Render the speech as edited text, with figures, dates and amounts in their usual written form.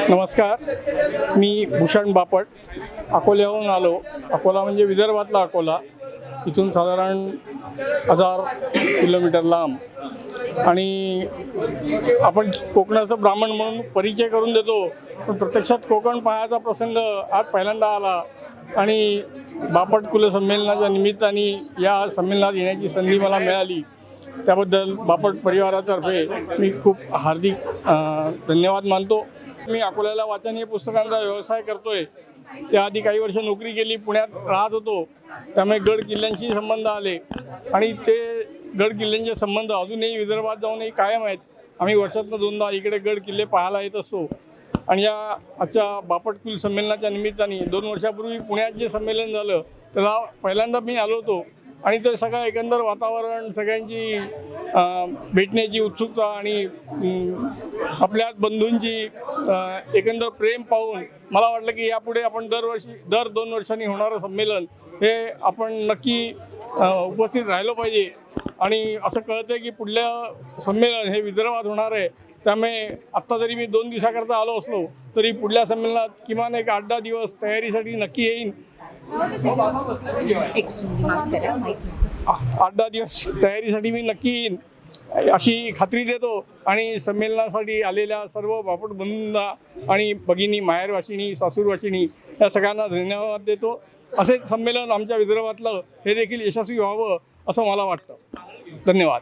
नमस्कार, मी भूषण बापट अकोल्याहून आलो. अकोला म्हणजे विदर्भातला अकोला. इथून साधारण 1000 किलोमीटर लांब. आणि आपण कोकणाचं ब्राह्मण म्हणून परिचय करून देतो, पण प्रत्यक्षात कोकण पाहायचा प्रसंग आज पहिल्यांदा आला. आणि बापट कुल संमेलनाच्या निमित्ताने या संमेलनात येण्याची संधी मला मिळाली. त्याबद्दल बापट परिवारातर्फे मी खूप हार्दिक धन्यवाद मानतो. मी अकोल्याला वाचन हे पुस्तकांचा व्यवसाय करतोय. त्याआधी काही वर्ष नोकरी केली, पुण्यात राहत होतो. त्यामुळे गड किल्ल्यांशी संबंध आले आणि ते गड किल्ल्यांचे संबंध अजूनही विदर्भात जाऊनही कायम आहेत. आम्ही वर्षातून 2दा इकडे गड किल्ले पाहायला येत असतो. आणि या आजच्या बापट कुल संमेलनाच्या निमित्ताने 2 वर्षापूर्वी पुण्यात जे संमेलन झालं त्याला पहिल्यांदा मी आलो होतो. आणि ते सगळं एकंदर वातावरण, सगळ्यांची भेटण्याची उत्सुकता आणि आपल्या बंधूंची एकंदर प्रेम पाहून मला वाटलं की यापुढे आपण दर 2 वर्षांनी होणारं संमेलन हे आपण नक्की उपस्थित राहिलो पाहिजे. आणि असं कळतं आहे की पुढलं संमेलन हे विदर्भात होणार आहे. त्यामुळे आत्ता जरी मी 2 दिवसाकरता आलो असलो तरी पुढल्या संमेलनात किमान एक 8-10 दिवस तयारीसाठी नक्की येईन. 8-10 दिवस तयारीसाठी मी नक्की येईन अशी खात्री देतो. आणि संमेलनासाठी आलेल्या सर्व बापट बंधूंना आणि भगिनी, माहेरवाशिणी, सासूरवाशिणी या सगळ्यांना धन्यवाद देतो. असे संमेलन आमच्या विदर्भातलं हे देखील यशस्वी व्हावं असं मला वाटतं. धन्यवाद.